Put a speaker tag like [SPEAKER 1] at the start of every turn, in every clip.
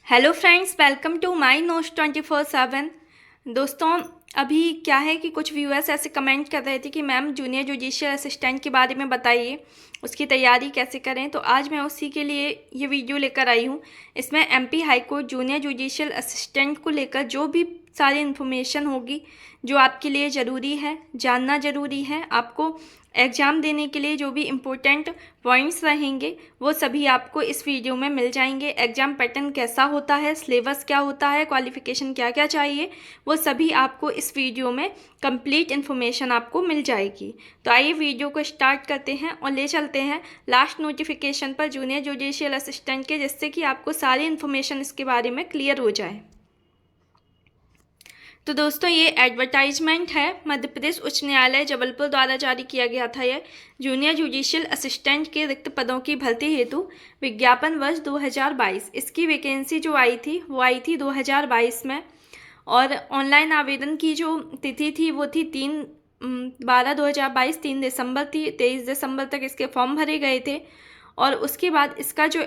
[SPEAKER 1] Hello friends, welcome to my notes 24/7। दोस्तों, अभी क्या है कि कुछ व्यूअर्स ऐसे कमेंट कर रहे थे कि मैम जूनियर जुडिशियल असिस्टेंट के बारे में बताइए, उसकी तैयारी कैसे करें। तो आज मैं उसी के लिए ये वीडियो लेकर आई हूँ। इसमें MP high court junior judicial assistant को लेकर जो भी सारी इन्फॉर्मेशन होगी जो आपके लिए ज़रूरी है, जानना ज़रूरी है, आपको एग्ज़ाम देने के लिए जो भी इम्पोर्टेंट पॉइंट्स रहेंगे वो सभी आपको इस वीडियो में मिल जाएंगे। एग्ज़ाम पैटर्न कैसा होता है, सिलेबस क्या होता है, क्वालिफ़िकेशन क्या क्या चाहिए, वो सभी आपको इस वीडियो में कंप्लीट इन्फॉर्मेशन आपको मिल जाएगी। तो आइए वीडियो को स्टार्ट करते हैं और ले चलते हैं लास्ट नोटिफिकेशन पर जूनियर जुडिशियल असिस्टेंट के, जिससे कि आपको सारी इन्फॉर्मेशन इसके बारे में क्लियर हो जाए। तो दोस्तों, ये एडवर्टाइजमेंट है मध्य प्रदेश उच्च न्यायालय जबलपुर द्वारा जारी किया गया था। यह जूनियर जुडिशियल असिस्टेंट के रिक्त पदों की भर्ती हेतु विज्ञापन वर्ष 2022। इसकी वैकेंसी जो आई थी वो आई थी 2022 में, और ऑनलाइन आवेदन की जो तिथि थी वो थी 3/12/2022, 3 दिसंबर थी। 23 दिसंबर तक इसके फॉर्म भरे गए थे। और उसके बाद इसका जो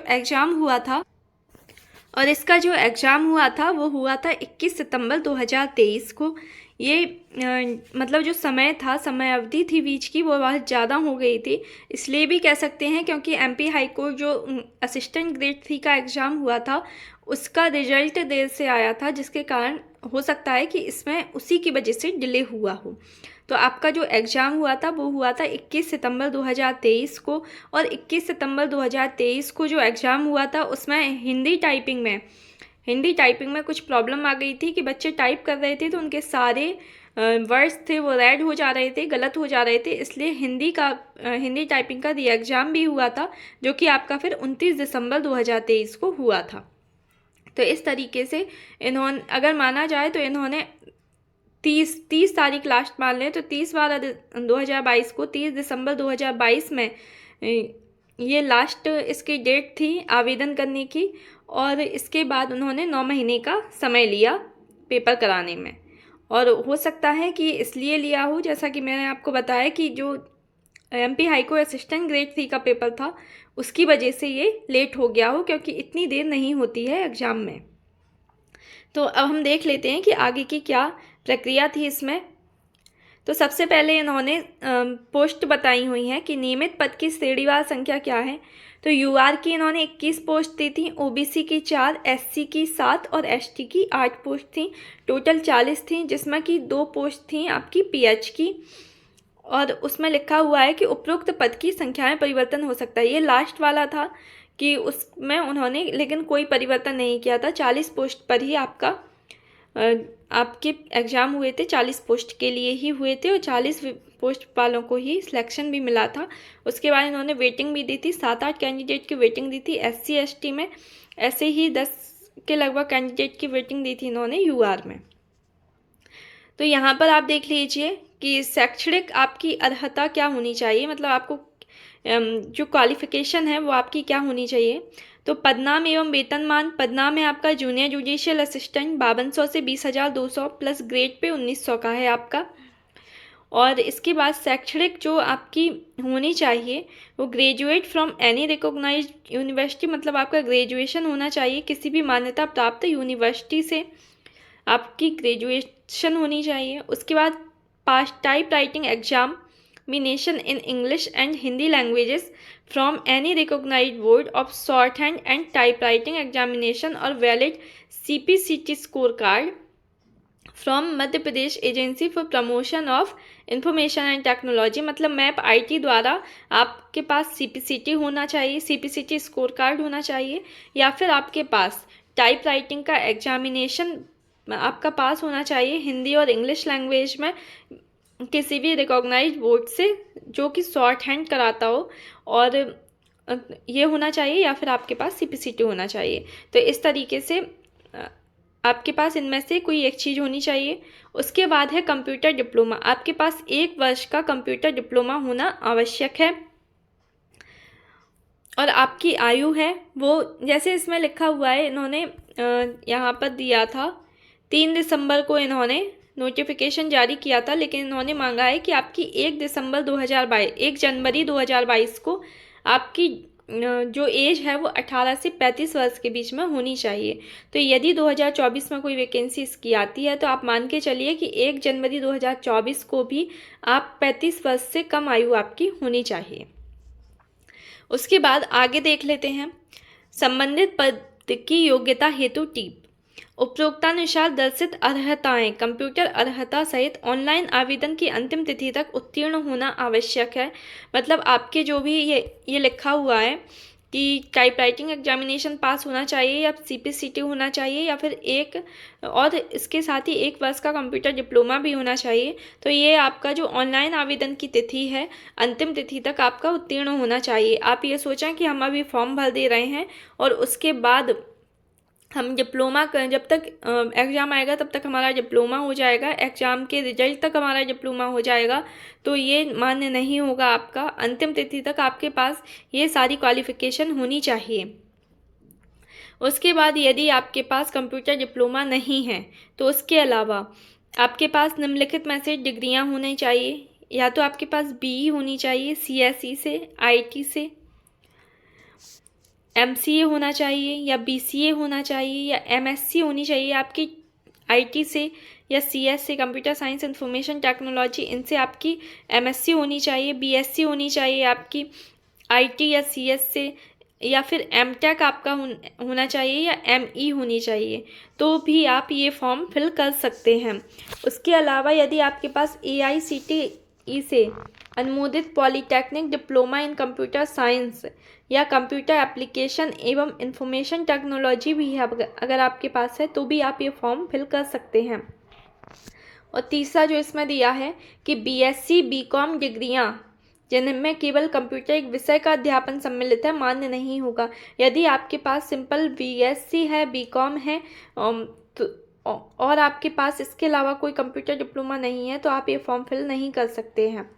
[SPEAKER 1] एग्ज़ाम हुआ था वो हुआ था 21 सितंबर 2023 को। ये मतलब जो समय अवधि थी बीच की, वो बहुत ज़्यादा हो गई थी। इसलिए भी कह सकते हैं क्योंकि एमपी हाई कोर्ट जो असिस्टेंट ग्रेड 3 का एग्ज़ाम हुआ था उसका रिजल्ट देर से आया था, जिसके कारण हो सकता है कि इसमें उसी की वजह से डिले हुआ हो। तो आपका जो एग्ज़ाम हुआ था वो हुआ था 21 सितंबर 2023 को। और 21 सितंबर 2023 को जो एग्ज़ाम हुआ था उसमें हिंदी टाइपिंग में कुछ प्रॉब्लम आ गई थी कि बच्चे टाइप कर रहे थे तो उनके सारे वर्ड्स थे वो रेड हो जा रहे थे, गलत हो जा रहे थे। इसलिए हिंदी टाइपिंग का री एग्ज़ाम भी हुआ था, जो कि आपका फिर 29 दिसंबर 2023 को हुआ था। तो इस तरीके से इन्होंने, अगर माना जाए तो इन्होंने 30 तारीख लास्ट मान लें तो 30/12/2022 को, 30 दिसंबर 2022 में ये लास्ट इसकी डेट थी आवेदन करने की। और इसके बाद उन्होंने 9 महीने का समय लिया पेपर कराने में। और हो सकता है कि इसलिए लिया हो, जैसा कि मैंने आपको बताया कि जो MP high court assistant grade 3 का पेपर था उसकी वजह से ये लेट हो गया हो, क्योंकि इतनी देर नहीं होती है एग्ज़ाम में। तो अब हम देख लेते हैं कि आगे की क्या प्रक्रिया थी इसमें। तो सबसे पहले इन्होंने पोस्ट बताई हुई हैं कि नियमित पद की श्रेणीवार संख्या क्या है। तो यूआर की इन्होंने 21 पोस्ट दी थी, ओबीसी की 4, एससी की 7 और एसटी की 8 पोस्ट थी। टोटल 40 थी, जिसमें कि 2 पोस्ट थी आपकी पीएच की। और उसमें लिखा हुआ है कि उपरोक्त पद की संख्या में परिवर्तन हो सकता है। ये लास्ट वाला था कि उसमें उन्होंने लेकिन कोई परिवर्तन नहीं किया था। 40 पोस्ट पर ही आपके एग्ज़ाम हुए थे, 40 पोस्ट के लिए ही हुए थे और 40 पोस्ट वालों को ही सिलेक्शन भी मिला था। उसके बाद इन्होंने वेटिंग भी दी थी, 7-8 कैंडिडेट की वेटिंग दी थी एससी एसटी में। ऐसे ही 10 के लगभग कैंडिडेट की वेटिंग दी थी इन्होंने यूआर में। तो यहाँ पर आप देख लीजिए कि शैक्षणिक आपकी अर्हता क्या होनी चाहिए, मतलब आपको जो क्वालिफ़िकेशन है वो आपकी क्या होनी चाहिए। तो पदनाम एवं वेतनमान, पदनाम है आपका जूनियर जुडिशियल असिस्टेंट 5200 से 20,200 प्लस ग्रेड पे 1900 का है आपका। और इसके बाद शैक्षणिक जो आपकी होनी चाहिए वो graduate from any recognised university, मतलब आपका ग्रेजुएशन होना चाहिए किसी भी मान्यता प्राप्त यूनिवर्सिटी से आपकी ग्रेजुएशन होनी चाहिए। उसके बाद pass typewriting examination in English and Hindi languages from any recognised board of shorthand and typewriting examination और valid CPCT score card from Madhya Pradesh agency for promotion of information and technology, मतलब MAP IT द्वारा आपके पास CPCT होना चाहिए, CPCT score card होना चाहिए, या फिर आपके पास टाइप राइटिंग का एग्जामिनेशन आपका पास होना चाहिए हिंदी और इंग्लिश लैंग्वेज में किसी भी रिकॉग्नाइज्ड बोर्ड से जो कि शॉर्ट हैंड कराता हो, और ये होना चाहिए, या फिर आपके पास सीपीसीटी होना चाहिए। तो इस तरीके से आपके पास इनमें से कोई एक चीज़ होनी चाहिए। उसके बाद है कंप्यूटर डिप्लोमा, आपके पास 1 वर्ष का कंप्यूटर डिप्लोमा होना आवश्यक है। और आपकी आयु है वो जैसे इसमें लिखा हुआ है, इन्होंने यहाँ पर दिया था 3 दिसंबर को इन्होंने नोटिफिकेशन जारी किया था, लेकिन इन्होंने मांगा है कि आपकी 1 जनवरी 2022 को आपकी जो एज है वो 18 से 35 वर्ष के बीच में होनी चाहिए। तो यदि 2024 में कोई वैकेंसी इसकी आती है तो आप मान के चलिए कि 1 जनवरी 2024 को भी आप 35 वर्ष से कम आयु आपकी होनी चाहिए। उसके बाद आगे देख लेते हैं, संबंधित पद की योग्यता हेतु टीप। उपरोक्तानुसार दर्शित अर्हताएं कंप्यूटर अर्हता सहित ऑनलाइन आवेदन की अंतिम तिथि तक उत्तीर्ण होना आवश्यक है। मतलब आपके जो भी ये लिखा हुआ है कि टाइपराइटिंग एग्जामिनेशन पास होना चाहिए या CPCT होना चाहिए या फिर एक और इसके साथ ही 1 वर्ष का कंप्यूटर डिप्लोमा भी होना चाहिए। तो ये आपका जो ऑनलाइन आवेदन की तिथि है, अंतिम तिथि तक आपका उत्तीर्ण होना चाहिए। आप ये सोचें कि हम अभी फॉर्म भर दे रहे हैं और उसके बाद हम डिप्लोमा जब तक एग्ज़ाम आएगा तब तक हमारा डिप्लोमा हो जाएगा, एग्ज़ाम के रिजल्ट तक हमारा डिप्लोमा हो जाएगा, तो ये मान्य नहीं होगा। आपका अंतिम तिथि तक आपके पास ये सारी क्वालिफ़िकेशन होनी चाहिए। उसके बाद यदि आपके पास कंप्यूटर डिप्लोमा नहीं है तो उसके अलावा आपके पास निम्नलिखित में से डिग्रियाँ होनी चाहिए। या तो आपके पास BE होनी चाहिए CSE से, IT से, MCA होना चाहिए या BCA होना चाहिए या MSc होनी चाहिए आपकी IT से या CS से, कंप्यूटर साइंस इंफॉर्मेशन टेक्नोलॉजी, इनसे आपकी MSc होनी चाहिए, BSc होनी चाहिए आपकी IT या CS से, या फिर MTech आपका होना चाहिए या ME होनी चाहिए, तो भी आप ये फॉर्म फिल कर सकते हैं। उसके अलावा यदि आपके पास AICTE से अनुमोदित polytechnic diploma in computer science या कंप्यूटर एप्लीकेशन एवं इंफॉर्मेशन टेक्नोलॉजी भी है अगर आपके पास है, तो भी आप ये फॉर्म फिल कर सकते हैं। और तीसरा जो इसमें दिया है कि BSc BCom डिग्रियां जिनमें केवल कंप्यूटर एक विषय का अध्यापन सम्मिलित है मान्य नहीं होगा। यदि आपके पास सिंपल BSc है, BCom है और आपके पास इसके अलावा कोई कंप्यूटर डिप्लोमा नहीं है तो आप ये फॉर्म फिल नहीं कर सकते हैं।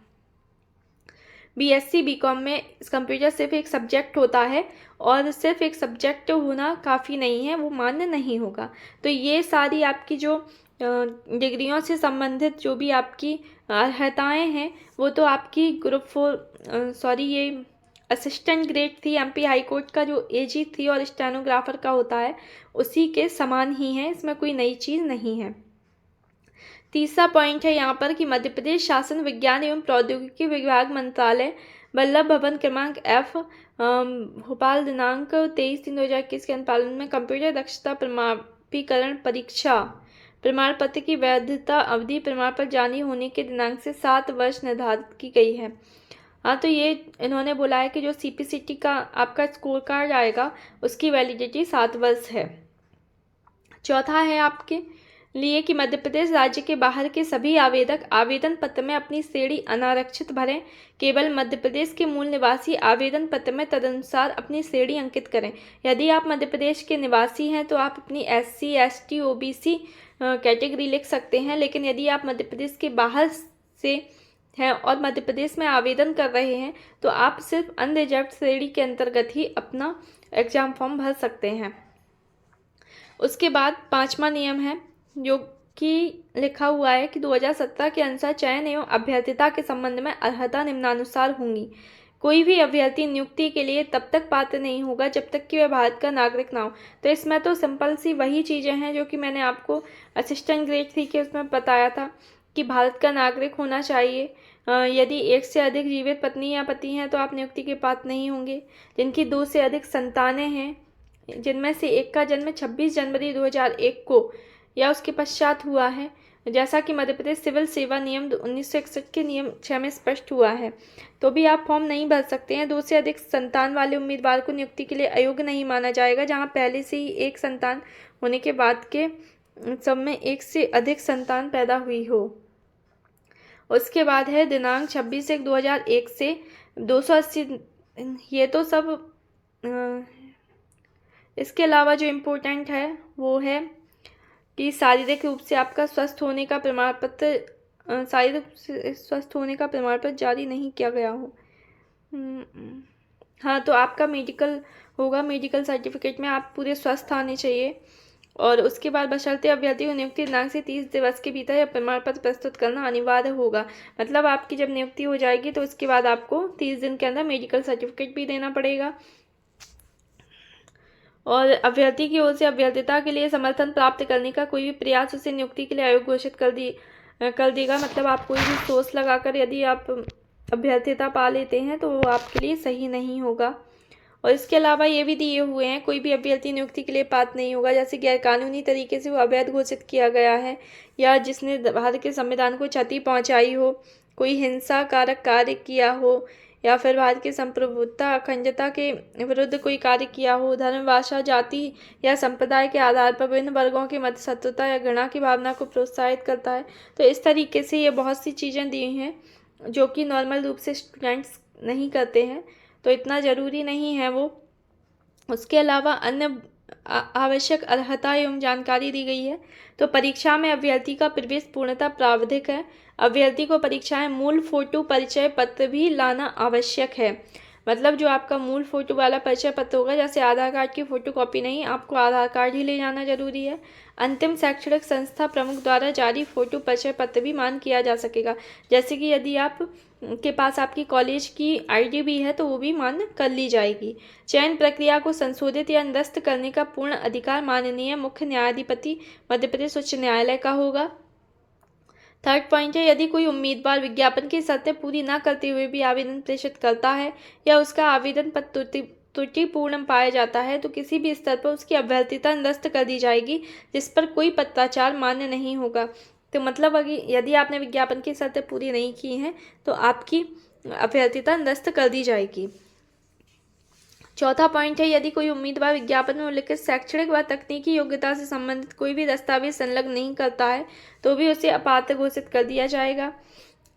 [SPEAKER 1] BSc BCom में कंप्यूटर सिर्फ एक सब्जेक्ट होता है और सिर्फ एक सब्जेक्ट होना काफ़ी नहीं है, वो मान्य नहीं होगा। तो ये सारी आपकी जो डिग्रियों से संबंधित जो भी आपकी अर्हताएँ हैं वो तो आपकी ग्रुप 4 ये assistant grade 3 MP high court का जो AG 3 और स्टेनोग्राफर का होता है उसी के समान ही है, इसमें कोई नई चीज़ नहीं है। तीसरा पॉइंट है यहाँ पर कि मध्य प्रदेश शासन विज्ञान एवं प्रौद्योगिकी विभाग मंत्रालय वल्लभ भवन क्रमांक F भोपाल दिनांक 23/3/2021 के अनुपालन में कंप्यूटर दक्षता प्रमाणीकरण परीक्षा प्रमाण पत्र की वैधता अवधि प्रमाण पत्र जारी होने के दिनांक से 7 वर्ष निर्धारित की गई है। हाँ, तो ये इन्होंने बोला है कि जो CPCT का आपका स्कोर कार्ड आएगा उसकी वैलिडिटी 7 वर्ष है। चौथा है आपके लिए कि मध्य प्रदेश राज्य के बाहर के सभी आवेदक आवेदन पत्र में अपनी श्रेणी अनारक्षित भरें। केवल मध्य प्रदेश के मूल निवासी आवेदन पत्र में तदनुसार अपनी श्रेणी अंकित करें। यदि आप मध्य प्रदेश के निवासी हैं तो आप अपनी SC ST OBC कैटेगरी लिख सकते हैं, लेकिन यदि आप मध्य प्रदेश के बाहर से हैं और मध्य प्रदेश में आवेदन कर रहे हैं तो आप सिर्फ अनरिजर्व्ड श्रेणी के अंतर्गत ही अपना एग्ज़ाम फॉर्म भर सकते हैं। उसके बाद 5वां नियम है जो कि लिखा हुआ है कि 2017 के अनुसार चयन एवं अभ्यर्थिता के संबंध में अर्हता निम्नानुसार होंगी। कोई भी अभ्यर्थी नियुक्ति के लिए तब तक पात्र नहीं होगा जब तक कि वह भारत का नागरिक ना हो। तो इसमें तो सिंपल सी वही चीज़ें हैं जो कि मैंने आपको असिस्टेंट ग्रेड 3 के उसमें बताया था कि भारत का नागरिक होना चाहिए। यदि एक से अधिक जीवित पत्नी या पति हैं तो आप नियुक्ति के पात्र नहीं होंगे। जिनकी 2 से अधिक संतानें हैं, जिनमें से एक का जन्म 26 जनवरी 2001 को या उसके पश्चात हुआ है, जैसा कि मध्य प्रदेश सिविल सेवा नियम 1961 के नियम 6 में स्पष्ट हुआ है, तो भी आप फॉर्म नहीं भर सकते हैं। 2 से अधिक संतान वाले उम्मीदवार को नियुक्ति के लिए अयोग्य नहीं माना जाएगा जहां पहले से ही एक संतान होने के बाद के सब में एक से अधिक संतान पैदा हुई हो। उसके बाद है दिनांक 26/1/2001 से 280। ये तो सब इसके अलावा जो इम्पोर्टेंट है वो है कि शारीरिक रूप से आपका स्वस्थ होने का प्रमाण पत्र शारीरिक रूप से स्वस्थ होने का प्रमाण पत्र जारी नहीं किया गया हो। हाँ, तो आपका मेडिकल होगा, मेडिकल सर्टिफिकेट में आप पूरे स्वस्थ आने चाहिए। और उसके बाद बशर्ते अभ्यर्थी को नियुक्ति दिनांक से 30 दिवस के भीतर यह प्रमाण पत्र प्रस्तुत करना अनिवार्य होगा। मतलब आपकी जब नियुक्ति हो जाएगी तो उसके बाद आपको 30 दिन के अंदर मेडिकल सर्टिफिकेट भी देना पड़ेगा। और अभ्यर्थी की ओर से अभ्यर्थता के लिए समर्थन प्राप्त करने का कोई भी प्रयास उसे नियुक्ति के लिए अयोग्य घोषित कर देगा। मतलब आप कोई भी सोर्स लगाकर यदि आप अभ्यर्थता पा लेते हैं तो वो आपके लिए सही नहीं होगा। और इसके अलावा ये भी दिए हुए हैं, कोई भी अभ्यर्थी नियुक्ति के लिए पात्र नहीं होगा जैसे गैरकानूनी तरीके से वो अवैध घोषित किया गया है, या जिसने भारत के संविधान को क्षति पहुंचाई हो, कोई हिंसा कारक कार्य किया हो, या फिर भारत की संप्रभुता अखंडता के विरुद्ध कोई कार्य किया हो, धर्म, भाषा, जाति या संप्रदाय के आधार पर विभिन्न वर्गों के मध्य शत्रुता या घृणा की भावना को प्रोत्साहित करता है। तो इस तरीके से ये बहुत सी चीज़ें दी हैं जो कि नॉर्मल रूप से स्टूडेंट्स नहीं करते हैं, तो इतना ज़रूरी नहीं है वो। उसके अलावा अन्य आवश्यक अर्हता एवं जानकारी दी गई है। तो परीक्षा में अभ्यर्थी का प्रवेश पूर्णतः प्रावधानिक है। अभ्यर्थी को परीक्षा में मूल फोटो परिचय पत्र भी लाना आवश्यक है। मतलब जो आपका मूल फोटो वाला परिचय पत्र होगा, जैसे आधार कार्ड की फोटोकॉपी नहीं, आपको आधार कार्ड ही ले जाना जरूरी है। अंतिम शैक्षणिक संस्था प्रमुख द्वारा जारी फोटो परिचय पत्र भी मान किया जा सकेगा। जैसे कि यदि आप के पास आपकी कॉलेज की आईडी भी है तो वो भी मान कर ली जाएगी। चयन प्रक्रिया को संशोधित या निरस्त करने का पूर्ण अधिकार माननीय मुख्य न्यायाधिपति मध्य प्रदेश उच्च न्यायालय का होगा। थर्ड पॉइंट है, यदि कोई उम्मीदवार विज्ञापन की शर्तें पूरी न करते हुए भी आवेदन प्रेषित करता है या उसका आवेदन पत्र त्रुटिपूर्ण पाया जाता है तो किसी भी स्तर पर उसकी अभ्यर्थता निरस्त कर दी जाएगी, जिस पर कोई पत्राचार मान्य नहीं होगा। तो मतलब यदि आपने विज्ञापन की शर्तें पूरी नहीं की हैं तो आपकी अभ्यर्थता निरस्त कर दी जाएगी। चौथा पॉइंट है, यदि कोई उम्मीदवार विज्ञापन में उल्लिखित शैक्षणिक व तकनीकी योग्यता से संबंधित कोई भी दस्तावेज संलग्न नहीं करता है तो भी उसे अपात्र घोषित कर दिया जाएगा।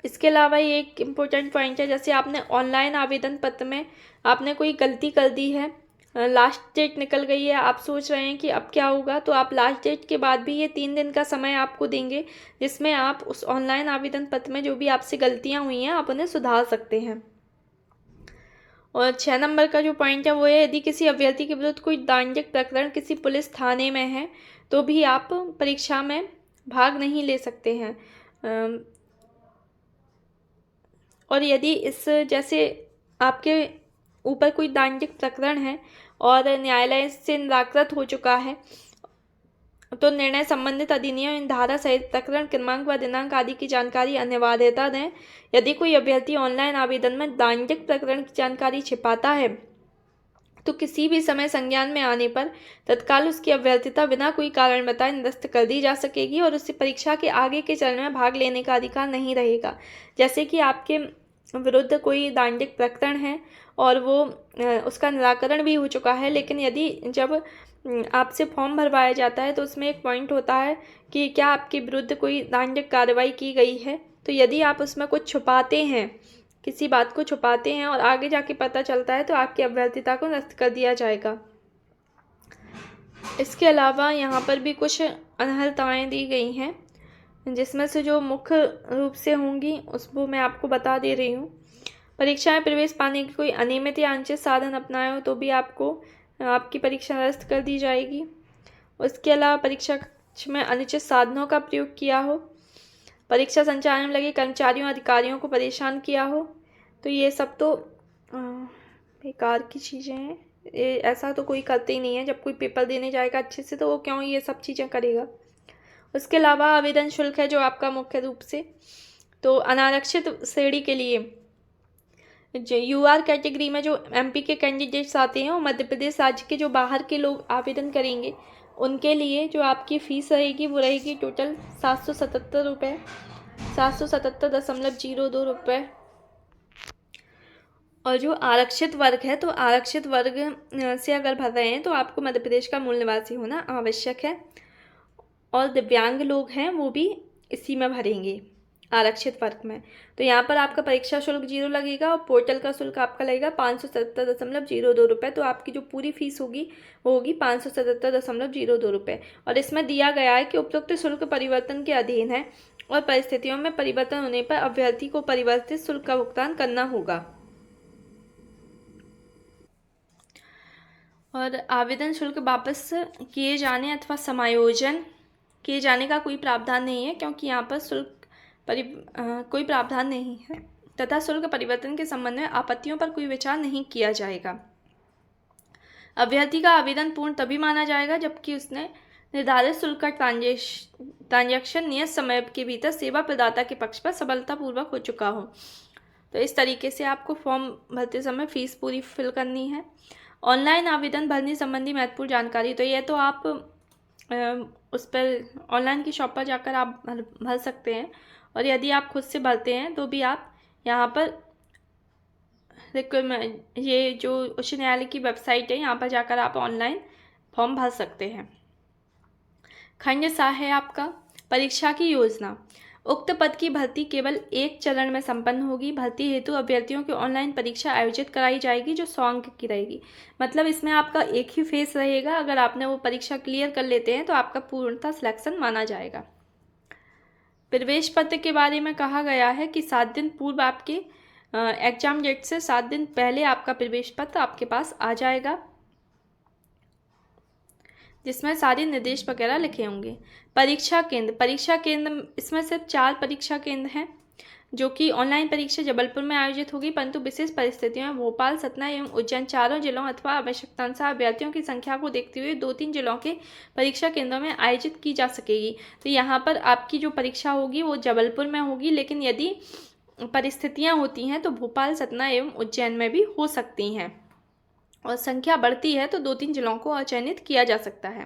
[SPEAKER 1] इसके अलावा ये एक इम्पोर्टेंट पॉइंट है, जैसे आपने ऑनलाइन आवेदन पत्र में आपने कोई गलती कर दी है, लास्ट डेट निकल गई है, आप सोच रहे हैं कि अब क्या होगा, तो आप लास्ट डेट के बाद भी ये 3 दिन का समय आपको देंगे जिसमें आप उस ऑनलाइन आवेदन पत्र में जो भी आपसे गलतियाँ हुई हैं आप उन्हें सुधार सकते हैं। और 6 नंबर का जो पॉइंट है वो है, यदि किसी अभ्यर्थी के विरुद्ध कोई दंडित प्रकरण किसी पुलिस थाने में है तो भी आप परीक्षा में भाग नहीं ले सकते हैं। और यदि इस जैसे आपके ऊपर कोई दंडित प्रकरण है और न्यायालय से निराकृत हो चुका है तो निर्णय संबंधित अधिनियम धारा सहित प्रकरण क्रमांक व दिनांक आदि की जानकारी अनिवार्यता दें। यदि कोई अभ्यर्थी ऑनलाइन आवेदन में दंडित प्रकरण की जानकारी छिपाता है तो किसी भी समय संज्ञान में आने पर तत्काल उसकी अभ्यर्थता बिना कोई कारण बताए निरस्त कर दी जा सकेगी और उससे परीक्षा के आगे के चरण में भाग लेने का अधिकार नहीं रहेगा। जैसे कि आपके विरुद्ध कोई दंडित प्रकरण है और वो उसका निराकरण भी हो चुका है, लेकिन यदि जब आपसे फॉर्म भरवाया जाता है तो उसमें एक पॉइंट होता है कि क्या आपके विरुद्ध कोई दंडित कार्रवाई की गई है, तो यदि आप उसमें कुछ छुपाते हैं, किसी बात को छुपाते हैं और आगे जाके पता चलता है तो आपकी अभ्यर्थता को निरस्त कर दिया जाएगा। इसके अलावा यहाँ पर भी कुछ अनर्हताएँ दी गई हैं जिसमें से जो मुख्य रूप से होंगी उसको मैं आपको बता दे रही हूँ। परीक्षा में प्रवेश पाने की कोई अनियमित या अनुचित साधन अपनाए हो तो भी आपकी परीक्षा निरस्त कर दी जाएगी। उसके अलावा परीक्षा कक्ष में अनुचित साधनों का प्रयोग किया हो, परीक्षा संचालन में लगे कर्मचारियों अधिकारियों को परेशान किया हो, तो ये सब तो बेकार की चीज़ें हैं। ऐसा तो कोई करते ही नहीं है। जब कोई पेपर देने जाएगा अच्छे से तो वो क्यों ये सब चीज़ें करेगा। उसके अलावा आवेदन शुल्क है जो आपका मुख्य रूप से, तो अनारक्षित श्रेणी के लिए जो यूआर कैटेगरी में जो एमपी के कैंडिडेट्स आते हैं और मध्य प्रदेश राज्य के जो बाहर के लोग आवेदन करेंगे उनके लिए जो आपकी फ़ीस रहेगी वो रहेगी टोटल 777 रुपये, 777.02 रुपये। और जो आरक्षित वर्ग है तो आरक्षित वर्ग से अगर भर रहे हैं तो आपको मध्य प्रदेश का मूल निवासी होना आवश्यक है, और दिव्यांग लोग हैं वो भी इसी में भरेंगे आरक्षित वर्ग में। तो यहाँ पर आपका परीक्षा शुल्क 0 लगेगा और पोर्टल का शुल्क आपका लगेगा 577.02 रुपये। तो आपकी जो पूरी फीस होगी वो होगी 577.02 रुपये। और इसमें दिया गया है कि उपरोक्त शुल्क परिवर्तन के अधीन है और परिस्थितियों में परिवर्तन होने पर अभ्यर्थी को परिवर्तित शुल्क का भुगतान करना होगा। और आवेदन शुल्क वापस किए जाने अथवा समायोजन किए जाने का कोई प्रावधान नहीं है, क्योंकि यहाँ पर कोई प्रावधान नहीं है तथा शुल्क परिवर्तन के संबंध में आपत्तियों पर कोई विचार नहीं किया जाएगा। अभ्यर्थी का आवेदन पूर्ण तभी माना जाएगा जबकि उसने निर्धारित शुल्क का ट्रांजैक्शन नियत समय के भीतर सेवा प्रदाता के पक्ष पर सफलतापूर्वक हो चुका हो। तो इस तरीके से आपको फॉर्म भरते समय फीस पूरी फिल करनी है। ऑनलाइन आवेदन भरने संबंधी महत्वपूर्ण जानकारी, तो यह तो आप उस पर ऑनलाइन की शॉप पर जाकर आप भर सकते हैं, और यदि आप खुद से भरते हैं तो भी आप यहाँ पर ये जो उच्च न्यायालय की वेबसाइट है यहाँ पर जाकर आप ऑनलाइन फॉर्म भर सकते हैं। खंड 7 है आपका परीक्षा की योजना। उक्त पद की भर्ती केवल एक चरण में संपन्न होगी। भर्ती हेतु अभ्यर्थियों की ऑनलाइन परीक्षा आयोजित कराई जाएगी जो 100 अंक की रहेगी। मतलब इसमें आपका एक ही फेस रहेगा। अगर आपने वो परीक्षा क्लियर कर लेते हैं तो आपका पूर्णतः सिलेक्शन माना जाएगा। प्रवेश पत्र के बारे में कहा गया है कि 7 दिन पूर्व आपके एग्जाम डेट से 7 दिन पहले आपका प्रवेश पत्र आपके पास आ जाएगा, जिसमें सारे निर्देश वगैरह लिखे होंगे। परीक्षा केंद्र इसमें सिर्फ 4 परीक्षा केंद्र हैं, जो कि ऑनलाइन परीक्षा जबलपुर में आयोजित होगी, परंतु विशेष परिस्थितियों में भोपाल, सतना एवं उज्जैन चारों जिलों अथवा आवश्यकतानुसार अभ्यर्थियों की संख्या को देखते हुए 2-3 जिलों के परीक्षा केंद्रों में आयोजित की जा सकेगी। तो यहाँ पर आपकी जो परीक्षा होगी वो जबलपुर में होगी, लेकिन यदि परिस्थितियाँ होती हैं तो भोपाल, सतना एवं उज्जैन में भी हो सकती हैं, और संख्या बढ़ती है तो 2-3 जिलों को अचयनित किया जा सकता है।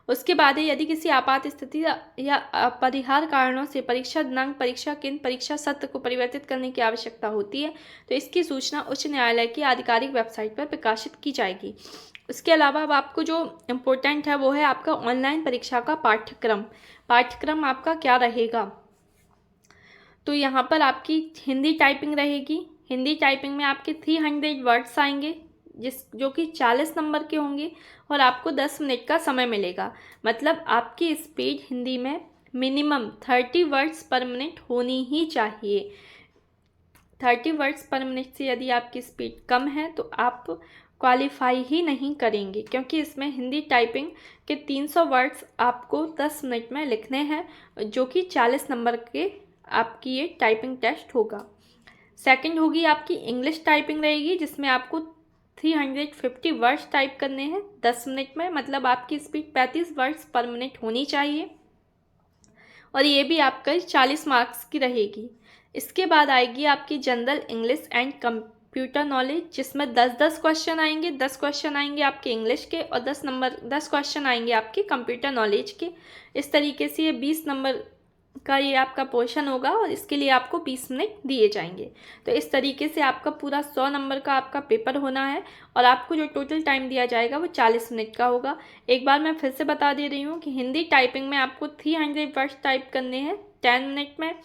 [SPEAKER 1] उसके बाद यदि किसी आपात स्थिति या अपरिहार्य कारणों से परीक्षा दिनांक, परीक्षा केंद्र, परीक्षा सत्र को परिवर्तित करने की आवश्यकता होती है तो इसकी सूचना उच्च न्यायालय की आधिकारिक वेबसाइट पर प्रकाशित की जाएगी। उसके अलावा अब आपको जो इम्पोर्टेंट है वो है आपका ऑनलाइन परीक्षा का पाठ्यक्रम आपका क्या रहेगा। तो यहाँ पर आपकी हिंदी टाइपिंग रहेगी। हिंदी टाइपिंग में आपके 300 वर्ड्स आएंगे जो कि 40 नंबर के होंगे, और आपको 10 मिनट का समय मिलेगा। मतलब आपकी स्पीड हिंदी में मिनिमम 30 वर्ड्स पर मिनट होनी ही चाहिए। 30 वर्ड्स पर मिनट से यदि आपकी स्पीड कम है तो आप क्वालिफाई ही नहीं करेंगे, क्योंकि इसमें हिंदी टाइपिंग के 300 वर्ड्स आपको 10 मिनट में लिखने हैं, जो कि 40 नंबर के आपकी ये टाइपिंग टेस्ट होगा। सेकंड होगी आपकी इंग्लिश टाइपिंग रहेगी, जिसमें आपको 350 वर्ड्स टाइप करने हैं 10 मिनट में। मतलब आपकी स्पीड 35 वर्ड्स पर मिनट होनी चाहिए, और ये भी आपका 40 मार्क्स की रहेगी। इसके बाद आएगी आपकी general English and computer knowledge, जिसमें 10-10 क्वेश्चन आएंगे। 10 क्वेश्चन आएंगे आपके इंग्लिश के और 10 क्वेश्चन आएंगे आपके कंप्यूटर नॉलेज के। इस तरीके से ये 20 नंबर का ये आपका पोर्शन होगा, और इसके लिए आपको 20 मिनट दिए जाएंगे। तो इस तरीके से आपका पूरा 100 नंबर का आपका पेपर होना है, और आपको जो टोटल टाइम दिया जाएगा वो 40 मिनट का होगा। एक बार मैं फिर से बता दे रही हूँ कि हिंदी टाइपिंग में आपको 300 वर्ड्स टाइप करने हैं 10 मिनट में।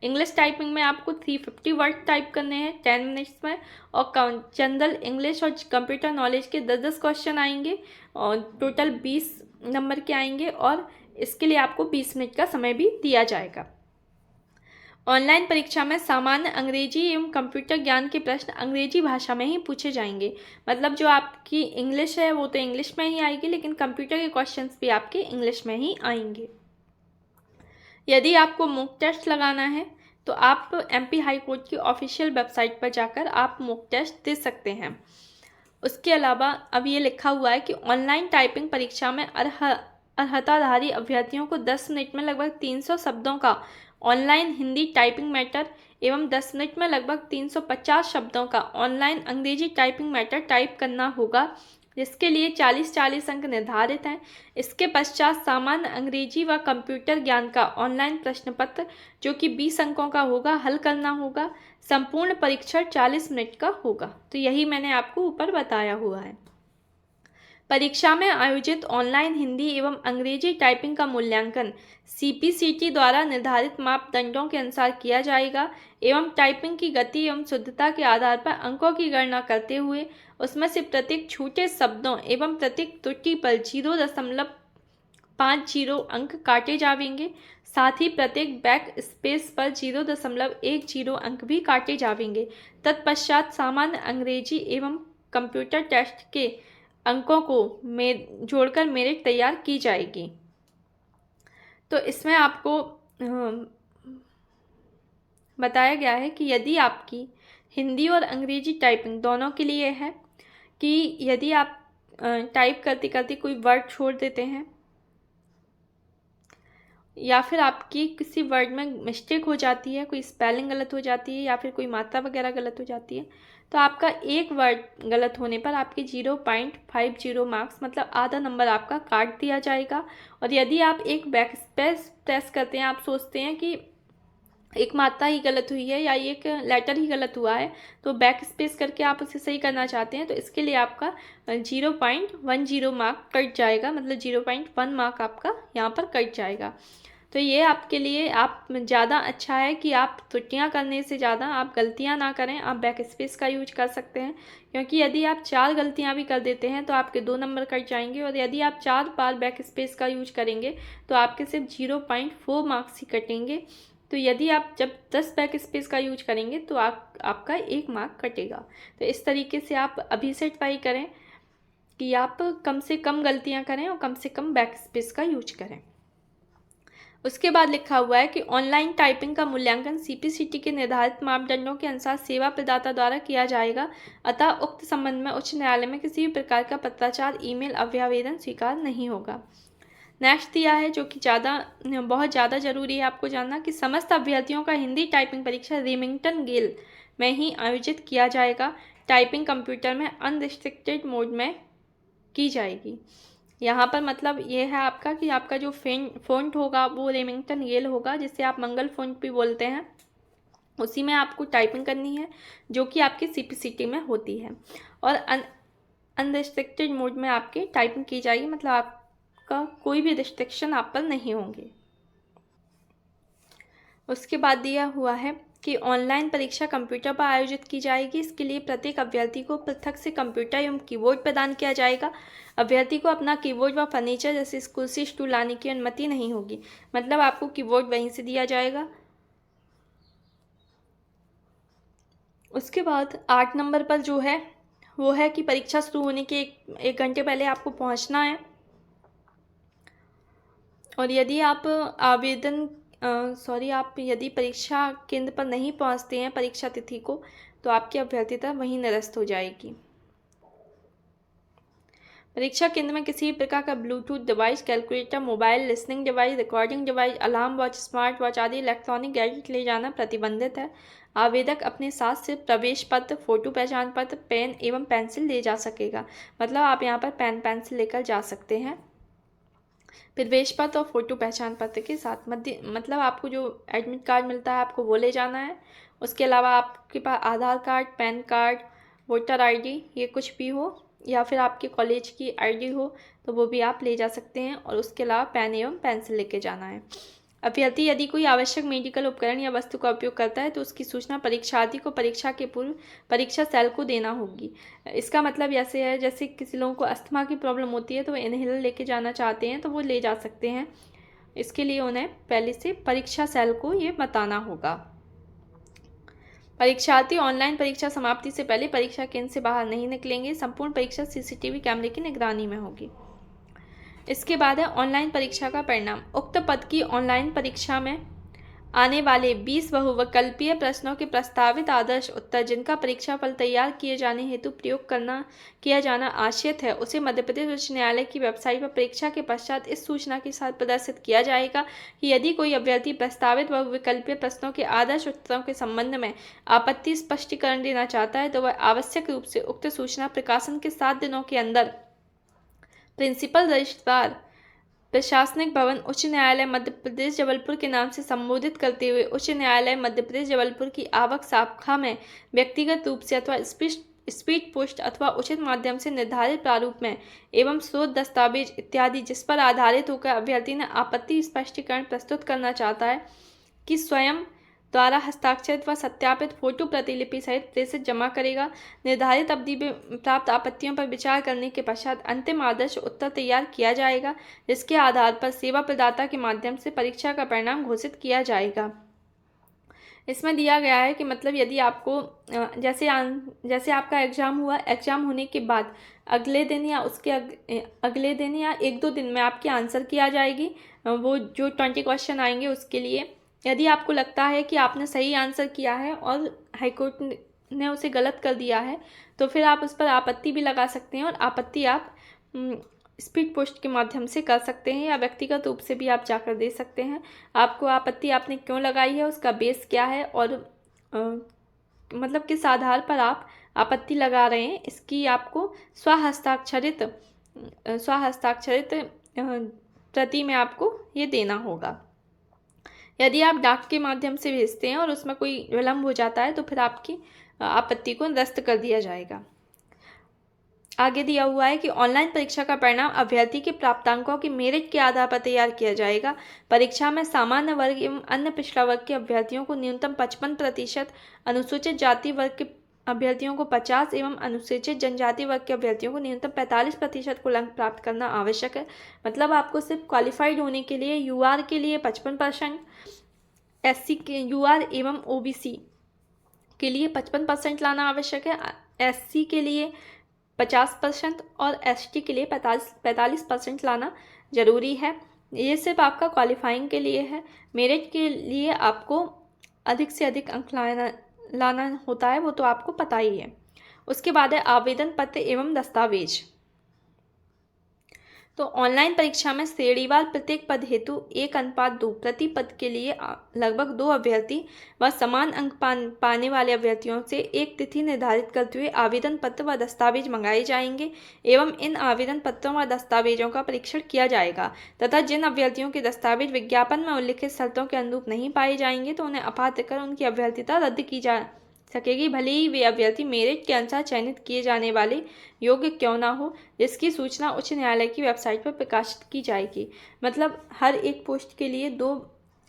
[SPEAKER 1] इंग्लिश टाइपिंग में आपको 350 वर्ड टाइप करने हैं 10 मिनट्स में, और जनरल इंग्लिश और कंप्यूटर नॉलेज के 10-10 क्वेश्चन आएंगे, और टोटल 20 नंबर के आएंगे, और इसके लिए आपको 20 मिनट का समय भी दिया जाएगा। ऑनलाइन परीक्षा में सामान्य अंग्रेजी एवं कंप्यूटर ज्ञान के प्रश्न अंग्रेजी भाषा में ही पूछे जाएंगे। मतलब जो आपकी इंग्लिश है वो तो इंग्लिश में ही आएगी, लेकिन कंप्यूटर के क्वेश्चंस भी आपके इंग्लिश में ही आएंगे। यदि आपको मॉक टेस्ट लगाना है तो आप MP हाई कोर्ट की ऑफिशियल वेबसाइट पर जाकर आप मॉक टेस्ट दे सकते हैं। उसके अलावा अब ये लिखा हुआ है कि ऑनलाइन टाइपिंग परीक्षा में अर्हताधारी अभ्यर्थियों को 10 मिनट में लगभग 300 शब्दों का ऑनलाइन हिंदी टाइपिंग मैटर एवं 10 मिनट में लगभग 350 शब्दों का ऑनलाइन अंग्रेजी टाइपिंग मैटर टाइप करना होगा, जिसके लिए 40-40 अंक निर्धारित हैं। इसके पश्चात सामान्य अंग्रेजी व कंप्यूटर ज्ञान का ऑनलाइन प्रश्न पत्र जो कि 20 अंकों का होगा, हल करना होगा। संपूर्ण परीक्षण 40 मिनट का होगा। तो यही मैंने आपको ऊपर बताया हुआ है। परीक्षा में आयोजित ऑनलाइन हिंदी एवं अंग्रेजी टाइपिंग का मूल्यांकन CPCT द्वारा निर्धारित मापदंडों के अनुसार किया जाएगा एवं टाइपिंग की गति एवं शुद्धता के आधार पर अंकों की गणना करते हुए उसमें से प्रत्येक छोटे शब्दों एवं प्रत्येक त्रुटि पर 0.50 अंक काटे जाएंगे। साथ ही प्रत्येक बैक स्पेस पर 0.10 अंक भी काटे जाएंगे। तत्पश्चात सामान्य अंग्रेजी एवं कंप्यूटर टेस्ट के अंकों को जोड़कर मेरिट तैयार की जाएगी। तो इसमें आपको बताया गया है कि यदि आपकी हिंदी और अंग्रेजी टाइपिंग दोनों के लिए है कि यदि आप टाइप करते करते कोई वर्ड छोड़ देते हैं या फिर आपकी किसी वर्ड में मिस्टेक हो जाती है, कोई स्पेलिंग गलत हो जाती है या फिर कोई मात्रा वगैरह गलत हो जाती है, तो आपका एक वर्ड गलत होने पर आपके 0.50 मार्क्स मतलब आधा नंबर आपका काट दिया जाएगा। और यदि आप एक बैक स्पेस प्रेस करते हैं, आप सोचते हैं कि एक मात्रा ही गलत हुई है या एक लेटर ही गलत हुआ है, तो बैक स्पेस करके आप उसे सही करना चाहते हैं, तो इसके लिए आपका 0.10 मार्क कट जाएगा, मतलब 0.1 मार्क आपका यहाँ पर कट जाएगा। तो ये आपके लिए आप ज़्यादा अच्छा है कि आप त्रुटियाँ करने से ज़्यादा आप गलतियाँ ना करें, आप बैक स्पेस का यूज कर सकते हैं। क्योंकि यदि आप 4 गलतियाँ भी कर देते हैं तो आपके 2 नंबर कट जाएंगे, और यदि आप 4 बार बैक स्पेस का यूज करेंगे तो आपके सिर्फ 0.4 मार्क्स ही कटेंगे। तो यदि आप जब 10 बैक स्पेस का यूज करेंगे तो आपका 1 मार्क कटेगा। तो इस तरीके से आप अभी से ट्राई करें कि आप कम से कम गलतियाँ करें और कम से कम बैक स्पेस का यूज करें। उसके बाद लिखा हुआ है कि ऑनलाइन टाइपिंग का मूल्यांकन सीपीसीटी के निर्धारित मापदंडों के अनुसार सेवा प्रदाता द्वारा किया जाएगा, अतः उक्त संबंध में उच्च न्यायालय में किसी भी प्रकार का पत्राचार, ईमेल, अभ्यावेदन स्वीकार नहीं होगा। नेक्स्ट दिया है जो कि बहुत ज़्यादा जरूरी है आपको जानना कि समस्त अभ्यर्थियों का हिंदी टाइपिंग परीक्षा रेमिंगटन गेल में ही आयोजित किया जाएगा। टाइपिंग कंप्यूटर में अनरिस्ट्रिक्टेड मोड में की जाएगी। यहाँ पर मतलब ये है आपका कि आपका जो फ़ॉन्ट होगा वो रेमिंगटन गेल होगा, जिसे आप मंगल फ़ॉन्ट भी बोलते हैं, उसी में आपको टाइपिंग करनी है जो कि आपकी सीपीसीटी में होती है। और अनरिस्ट्रिक्टेड मोड में आपकी टाइपिंग की जाएगी, मतलब आपका कोई भी रिस्ट्रिक्शन आप पर नहीं होंगे। उसके बाद दिया हुआ है कि ऑनलाइन परीक्षा कंप्यूटर पर आयोजित की जाएगी। इसके लिए प्रत्येक अभ्यर्थी को पृथक से कंप्यूटर एवं कीबोर्ड प्रदान किया जाएगा। अभ्यर्थी को अपना कीबोर्ड व फर्नीचर जैसे कुर्सी, स्टूल लाने की अनुमति नहीं होगी, मतलब आपको कीबोर्ड वहीं से दिया जाएगा। उसके बाद 8 नंबर पर जो है वो है कि परीक्षा शुरू होने के एक घंटे पहले आपको पहुंचना है। और यदि आप आप यदि परीक्षा केंद्र पर नहीं पहुंचते हैं परीक्षा तिथि को, तो आपकी अभ्यर्थीता वहीं निरस्त हो जाएगी। परीक्षा केंद्र में किसी भी प्रकार का Bluetooth device, calculator, mobile, listening device, recording device, alarm watch, smart watch आदि इलेक्ट्रॉनिक गैजेट ले जाना प्रतिबंधित है। आवेदक अपने साथ सिर्फ प्रवेश पत्र, फोटो पहचान पत्र, पेन एवं पेंसिल ले जा सकेगा, मतलब आप यहाँ पर पेन पेंसिल लेकर जा सकते हैं प्रवेश पत्र और फोटो पहचान पत्र के साथ। मतलब आपको जो एडमिट कार्ड मिलता है आपको वो ले जाना है। उसके अलावा आपके पास Aadhaar card, PAN card, voter ID, ये कुछ भी हो, या फिर आपके कॉलेज की आईडी हो तो वो भी आप ले जा सकते हैं। और उसके अलावा पेन एवं पेंसिल लेके जाना है। अभ्यर्थी यदि कोई आवश्यक मेडिकल उपकरण या वस्तु का उपयोग करता है तो उसकी सूचना परीक्षार्थी को परीक्षा के पूर्व परीक्षा सेल को देना होगी। इसका मतलब ऐसे है, जैसे किसी लोगों को अस्थमा की प्रॉब्लम होती है तो वो इनहेलर लेके जाना चाहते हैं तो वो ले जा सकते हैं। इसके लिए उन्हें पहले से परीक्षा सेल को ये बताना होगा। परीक्षार्थी ऑनलाइन परीक्षा समाप्ति से पहले परीक्षा केंद्र से बाहर नहीं निकलेंगे। संपूर्ण परीक्षा सीसीटीवी कैमरे की निगरानी में होगी। इसके बाद है ऑनलाइन परीक्षा का परिणाम। उक्त पद की ऑनलाइन परीक्षा में आने वाले 20 बहुविकल्पीय प्रश्नों के प्रस्तावित आदर्श उत्तर जिनका परीक्षा फल तैयार किए जाने हेतु प्रयोग किया जाना आश्रित है, उसे मध्य प्रदेश उच्च न्यायालय की वेबसाइट पर परीक्षा के पश्चात इस सूचना के साथ प्रदर्शित किया जाएगा कि यदि कोई अभ्यर्थी प्रस्तावित बहुविकल्पीय प्रश्नों के आदर्श उत्तरों के संबंध में आपत्ति स्पष्टीकरण देना चाहता है तो वह आवश्यक रूप से उक्त सूचना प्रकाशन के 7 दिनों के अंदर प्रिंसिपल रजिस्ट्रार, प्रशासनिक भवन, उच्च न्यायालय मध्य प्रदेश जबलपुर के नाम से संबोधित करते हुए उच्च न्यायालय मध्य प्रदेश जबलपुर की आवक शाखा में व्यक्तिगत रूप से अथवा स्पीड पोस्ट अथवा उचित माध्यम से निर्धारित प्रारूप में एवं स्रोत दस्तावेज इत्यादि जिस पर आधारित होकर अभ्यर्थी ने आपत्ति स्पष्टीकरण प्रस्तुत करना चाहता है कि स्वयं द्वारा हस्ताक्षरित व सत्यापित फोटो प्रतिलिपि सहित प्रेषित जमा करेगा। निर्धारित अवधि में प्राप्त आपत्तियों पर विचार करने के पश्चात अंतिम आदर्श उत्तर तैयार किया जाएगा, जिसके आधार पर सेवा प्रदाता के माध्यम से परीक्षा का परिणाम घोषित किया जाएगा। इसमें दिया गया है कि मतलब यदि आपको जैसे आपका एग्ज़ाम हुआ, एग्ज़ाम होने के बाद अगले दिन या उसके अगले दिन या 1-2 दिन में आपकी आंसर की आ जाएगी, वो जो 20 क्वेश्चन आएंगे उसके लिए। यदि आपको लगता है कि आपने सही आंसर किया है और हाईकोर्ट ने उसे गलत कर दिया है, तो फिर आप उस पर आपत्ति भी लगा सकते हैं, और आपत्ति आप स्पीड पोस्ट के माध्यम से कर सकते हैं, या व्यक्तिगत रूप से भी आप जाकर दे सकते हैं। आपको आपत्ति आपने क्यों लगाई है, उसका बेस क्या है, और मतलब किस आधार पर आप आपत्ति लगा रहे हैं, इसकी आपको स्वहस्ताक्षरित प्रति में आपको ये देना होगा। यदि आप डाक के माध्यम से भेजते हैं और उसमें कोई विलम्ब हो जाता है, तो फिर आपकी आपत्ति को निरस्त कर दिया जाएगा। आगे दिया हुआ है कि ऑनलाइन परीक्षा का परिणाम अभ्यर्थी के प्राप्तांकों की मेरिट के आधार पर तैयार किया जाएगा। परीक्षा में सामान्य वर्ग एवं अन्य पिछड़ा वर्ग के अभ्यर्थियों को न्यूनतम 55%, अनुसूचित जाति वर्ग के अभ्यर्थियों को 50 एवं अनुसूचित जनजाति वर्ग के अभ्यर्थियों को न्यूनतम 45% को अंक प्राप्त करना आवश्यक है। मतलब आपको सिर्फ क्वालिफाइड होने के लिए यूआर के लिए 55%, एससी के यूआर एवं ओबीसी के लिए 55% लाना आवश्यक है, एससी के लिए 50% और एसटी के लिए 45% लाना ज़रूरी है। ये सिर्फ आपका क्वालिफाइंग के लिए है। मेरिट के लिए आपको अधिक से अधिक अंक लाना होता है, वो तो आपको पता ही है। उसके बाद है आवेदन पत्र एवं दस्तावेज। तो ऑनलाइन परीक्षा में श्रेणीवार प्रत्येक पद हेतु 1:2 प्रति पद के लिए लगभग 2 अभ्यर्थी व समान अंक पाने वाले अभ्यर्थियों से एक तिथि निर्धारित करते हुए आवेदन पत्र व दस्तावेज मंगाए जाएंगे एवं इन आवेदन पत्रों व दस्तावेजों का परीक्षण किया जाएगा तथा जिन अभ्यर्थियों के दस्तावेज विज्ञापन में उल्लिखित शर्तों के अनुरूप नहीं पाए जाएंगे तो उन्हें अपात्र कर उनकी अभ्यर्थिता रद्द की जा सकेगी, भले ही वे अभ्यर्थी मेरिट के अनुसार चयनित किए जाने वाले योग्य क्यों ना हो, जिसकी सूचना उच्च न्यायालय की वेबसाइट पर प्रकाशित की जाएगी। मतलब हर एक पोस्ट के लिए 2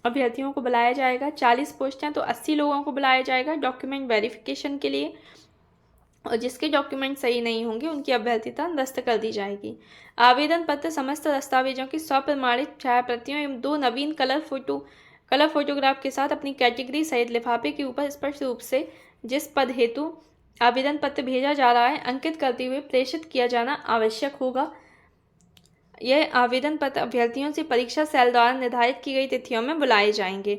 [SPEAKER 1] अभ्यर्थियों को बुलाया जाएगा। 40 पोस्ट हैं तो 80 लोगों को बुलाया जाएगा डॉक्यूमेंट वेरिफिकेशन के लिए, और जिसके डॉक्यूमेंट सही नहीं होंगे उनकी अभ्यर्थिता निरस्त कर दी जाएगी। आवेदन पत्र समस्त दस्तावेजों की स्वप्रमाणित छायाप्रतियों एवं 2 नवीन कलर फोटोग्राफ के साथ अपनी कैटेगरी सहित लिफाफे के ऊपर स्पष्ट रूप से जिस पद हेतु आवेदन पत्र भेजा जा रहा है अंकित करते हुए प्रेषित किया जाना आवश्यक होगा। यह आवेदन पत्र अभ्यर्थियों से परीक्षा सेल द्वारा निर्धारित की गई तिथियों में बुलाए जाएंगे।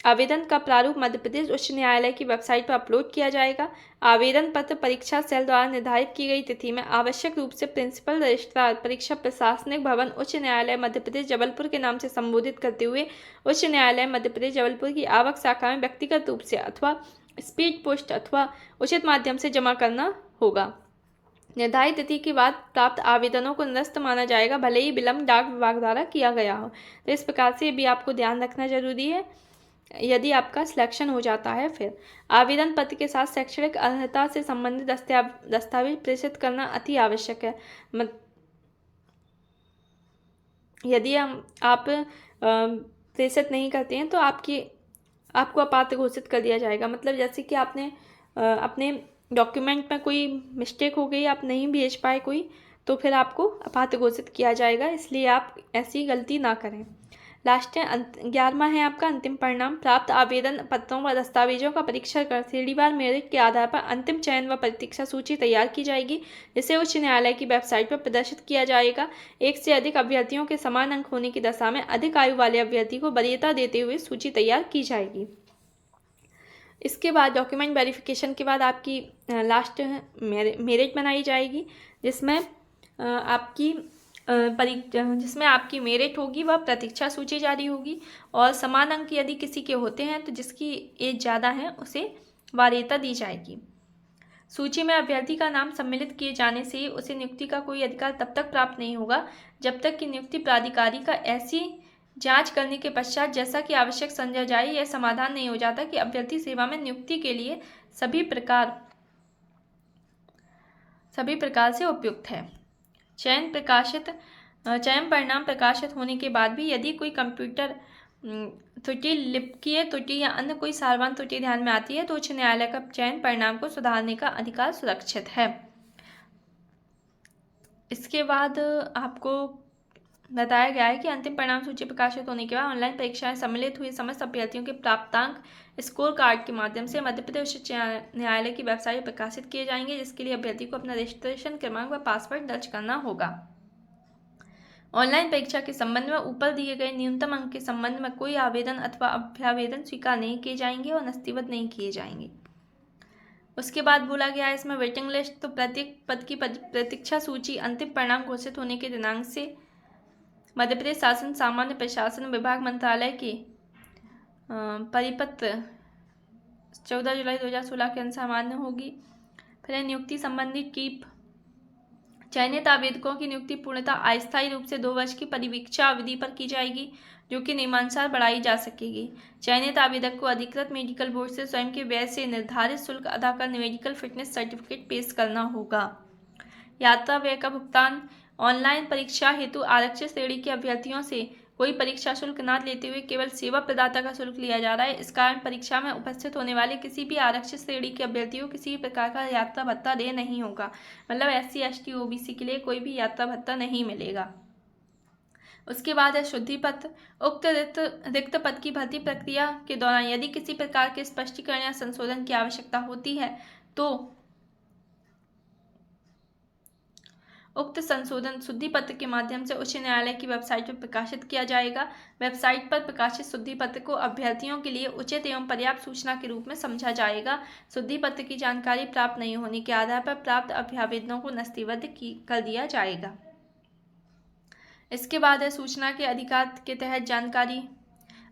[SPEAKER 1] आवेदन का प्रारूप मध्य प्रदेश उच्च न्यायालय की वेबसाइट पर अपलोड किया जाएगा। आवेदन पत्र परीक्षा सेल द्वारा निर्धारित की गई तिथि में आवश्यक रूप से प्रिंसिपल रजिस्ट्रार परीक्षा प्रशासनिक भवन उच्च न्यायालय मध्य प्रदेश जबलपुर के नाम से संबोधित करते हुए उच्च न्यायालय मध्य प्रदेश जबलपुर की आवक शाखा में व्यक्तिगत रूप से अथवा स्पीड पोस्ट अथवा उचित माध्यम से जमा करना होगा। निर्धारित तिथि के बाद प्राप्त आवेदनों को निरस्त माना जाएगा, भले ही विलंब डाक विभाग द्वारा किया गया हो। तो इस प्रकार से भी आपको ध्यान रखना जरूरी है यदि आपका सिलेक्शन हो जाता है। फिर आवेदन पत्र के साथ शैक्षणिक अर्हता से संबंधित दस्तावेज प्रेषित करना अति आवश्यक है। यदि आप प्रेषित नहीं करते हैं तो आपको अपात्र घोषित कर दिया जाएगा। मतलब जैसे कि आपने अपने डॉक्यूमेंट में कोई मिस्टेक हो गई, आप नहीं भेज पाए कोई, तो फिर आपको अपात्र घोषित किया जाएगा। इसलिए आप ऐसी गलती ना करें। लास्ट है 11वां है आपका अंतिम परिणाम। प्राप्त आवेदन पत्रों व दस्तावेजों का परीक्षण कर श्रेणीवार मेरिट के आधार पर अंतिम चयन व प्रतीक्षा सूची तैयार की जाएगी, जिसे उच्च न्यायालय की वेबसाइट पर प्रदर्शित किया जाएगा। एक से अधिक अभ्यर्थियों के समान अंक होने की दशा में अधिक आयु वाले अभ्यर्थी को वरीयता देते हुए सूची तैयार की जाएगी। इसके बाद डॉक्यूमेंट वेरिफिकेशन के बाद आपकी लास्ट मेरिट बनाई जाएगी, जिसमें आपकी मेरिट होगी वह प्रतीक्षा सूची जारी होगी, और समान अंक यदि किसी के होते हैं तो जिसकी एज ज़्यादा है उसे वरीयता दी जाएगी। सूची में अभ्यर्थी का नाम सम्मिलित किए जाने से उसे नियुक्ति का कोई अधिकार तब तक प्राप्त नहीं होगा जब तक कि नियुक्ति प्राधिकारी का ऐसी जांच करने के पश्चात जैसा कि आवश्यक समझा जाए यह समाधान नहीं हो जाता कि अभ्यर्थी सेवा में नियुक्ति के लिए सभी प्रकार से उपयुक्त है। चयन परिणाम प्रकाशित होने के बाद भी यदि कोई कंप्यूटर त्रुटि, लिपिकीय त्रुटि या अन्य कोई सार्वजनिक त्रुटि ध्यान में आती है तो उच्च न्यायालय का चयन परिणाम को सुधारने का अधिकार सुरक्षित है। इसके बाद आपको बताया गया है कि अंतिम परिणाम सूची प्रकाशित होने के बाद ऑनलाइन परीक्षाएं सम्मिलित हुए समस्त अभ्यर्थियों के प्राप्तांक स्कोर कार्ड के माध्यम से मध्य प्रदेश उच्च न्यायालय की वेबसाइट पर प्रकाशित किए जाएंगे, जिसके लिए अभ्यर्थी को अपना रजिस्ट्रेशन क्रमांक व पासवर्ड दर्ज करना होगा। ऑनलाइन परीक्षा के संबंध में ऊपर दिए गए न्यूनतम अंक के संबंध में कोई आवेदन अथवा अभ्यावेदन स्वीकार नहीं किए जाएंगे और नस्तीबद्ध नहीं किए जाएंगे। उसके बाद बोला गया है इसमें वेटिंग लिस्ट, तो प्रत्येक पद की प्रतीक्षा सूची अंतिम परिणाम घोषित होने के दिनांक से मध्य प्रदेश शासन सामान्य प्रशासन विभाग मंत्रालय के परिपत्र 14 जुलाई 2016 के अनुसार मान्य होगी। फिर नियुक्ति संबंधी कीप, चयनित आवेदकों की नियुक्ति पूर्णतः अस्थायी रूप से 2 वर्ष की परिवीक्षा अवधि पर की जाएगी, जो कि नियमानुसार बढ़ाई जा सकेगी। चयनित आवेदक को अधिकृत मेडिकल बोर्ड से स्वयं के व्यय से निर्धारित शुल्क अदा कर मेडिकल फिटनेस सर्टिफिकेट पेश करना होगा। यात्रा व्यय का भुगतान, ऑनलाइन परीक्षा हेतु आरक्षित श्रेणी के अभ्यर्थियों से कोई परीक्षा शुल्क न लेते हुए केवल सेवा प्रदाता का शुल्क लिया जा रहा है। इस कारण परीक्षा में उपस्थित होने वाले किसी भी आरक्षित श्रेणी के अभ्यर्थियों को किसी भी प्रकार का यात्रा भत्ता देय नहीं होगा। मतलब SC, ST, OBC के लिए कोई भी यात्रा भत्ता नहीं मिलेगा। उसके बाद है शुद्धि पत्र। उक्त रिक्त पद की भर्ती प्रक्रिया के दौरान यदि किसी प्रकार के स्पष्टीकरण या संशोधन की आवश्यकता होती है तो उक्त संशोधन शुद्धि पत्र के माध्यम से उच्च न्यायालय की वेबसाइट पर प्रकाशित किया जाएगा। वेबसाइट पर प्रकाशित शुद्धि पत्र को अभ्यर्थियों के लिए उचित एवं पर्याप्त सूचना के रूप में समझा जाएगा। शुद्धि पत्र की जानकारी प्राप्त नहीं होने के आधार पर प्राप्त अभ्यावेदनों को नस्तीबद्ध कर दिया जाएगा। इसके बाद है सूचना के अधिकार के तहत जानकारी।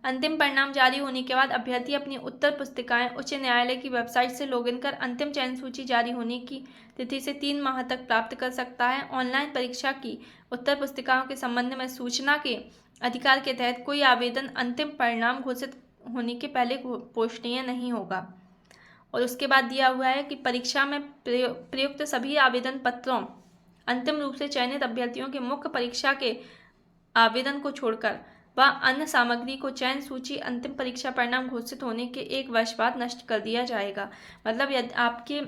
[SPEAKER 1] अंतिम परिणाम जारी होने के बाद अभ्यर्थी अपनी उत्तर पुस्तिकाएं उच्च न्यायालय की वेबसाइट से लॉगिन कर अंतिम चयन सूची जारी होने की तिथि से 3 माह तक प्राप्त कर सकता है। ऑनलाइन परीक्षा की उत्तर पुस्तिकाओं के संबंध में सूचना के अधिकार के तहत कोई आवेदन अंतिम परिणाम घोषित होने के पहले पोषणीय नहीं होगा। और उसके बाद दिया हुआ है कि परीक्षा में प्रयुक्त सभी आवेदन पत्रों अंतिम रूप से चयनित अभ्यर्थियों के मुख्य परीक्षा के आवेदन को छोड़कर व अन्य सामग्री को चयन सूची अंतिम परीक्षा परिणाम घोषित होने के 1 वर्ष बाद नष्ट कर दिया जाएगा। मतलब यदि आपके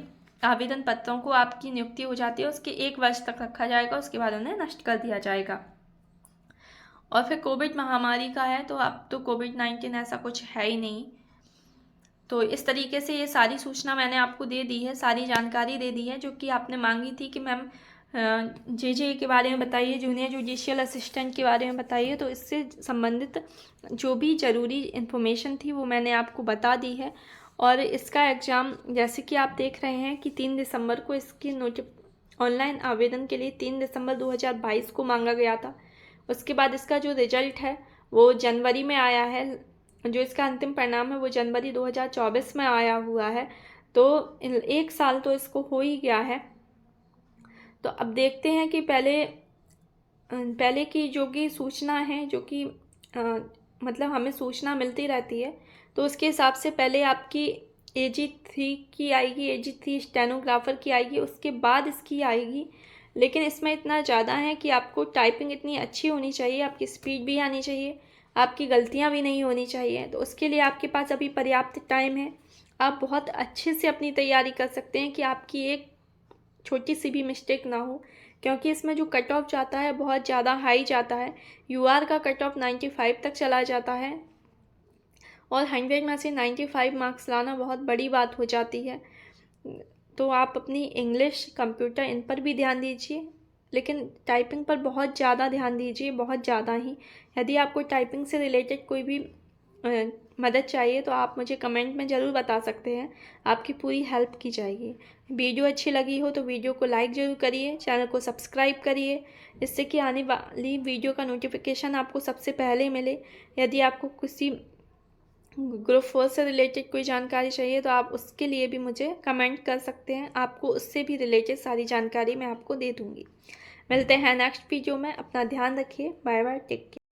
[SPEAKER 1] आवेदन पत्रों को आपकी नियुक्ति हो जाती है उसके 1 वर्ष तक रखा जाएगा, उसके बाद उन्हें नष्ट कर दिया जाएगा। और फिर कोविड महामारी का है, तो अब तो कोविड-19 ऐसा कुछ है ही नहीं। तो इस तरीके से ये सारी सूचना मैंने आपको दे दी है, सारी जानकारी दे दी है जो कि आपने मांगी थी कि मैम JJ के बारे में बताइए, जूनियर जुडिशियल असिस्टेंट के बारे में बताइए। तो इससे संबंधित जो भी ज़रूरी इन्फॉर्मेशन थी वो मैंने आपको बता दी है। और इसका एग्ज़ाम जैसे कि आप देख रहे हैं कि 3 दिसंबर को इसकी ऑनलाइन आवेदन के लिए 3 दिसंबर 2022 को मांगा गया था। उसके बाद इसका जो रिजल्ट है वो जनवरी में आया है, जो इसका अंतिम परिणाम है वो जनवरी 2024 में आया हुआ है। तो 1 साल तो इसको हो ही गया है। तो अब देखते हैं कि पहले की जो कि सूचना है, जो कि मतलब हमें सूचना मिलती रहती है, तो उसके हिसाब से पहले आपकी AG3 की आएगी, AG3 स्टेनोग्राफर की आएगी, उसके बाद इसकी आएगी। लेकिन इसमें इतना ज़्यादा है कि आपको टाइपिंग इतनी अच्छी होनी चाहिए, आपकी स्पीड भी आनी चाहिए, आपकी गलतियाँ भी नहीं होनी चाहिए। तो उसके लिए आपके पास अभी पर्याप्त टाइम है। आप बहुत अच्छे से अपनी तैयारी कर सकते हैं कि आपकी एक छोटी सी भी मिस्टेक ना हो, क्योंकि इसमें जो कट ऑफ जाता है बहुत ज़्यादा हाई जाता है। UR का कट ऑफ 95 तक चला जाता है और 100 में से 95 मार्क्स लाना बहुत बड़ी बात हो जाती है। तो आप अपनी इंग्लिश, कंप्यूटर इन पर भी ध्यान दीजिए, लेकिन टाइपिंग पर बहुत ज़्यादा ध्यान दीजिए, बहुत ज़्यादा ही। यदि आपको टाइपिंग से रिलेटेड कोई भी मदद चाहिए तो आप मुझे कमेंट में ज़रूर बता सकते हैं, आपकी पूरी हेल्प की जाएगी। वीडियो अच्छी लगी हो तो वीडियो को लाइक ज़रूर करिए, चैनल को सब्सक्राइब करिए, जिससे कि आने वाली वीडियो का नोटिफिकेशन आपको सबसे पहले मिले। यदि आपको किसी ग्रुप 4 से रिलेटेड कोई जानकारी चाहिए तो आप उसके लिए भी मुझे कमेंट कर सकते हैं, आपको उससे भी रिलेटेड सारी जानकारी मैं आपको दे दूँगी। मिलते हैं नेक्स्ट वीडियो में, अपना ध्यान रखिए, बाय बाय, टेक केयर।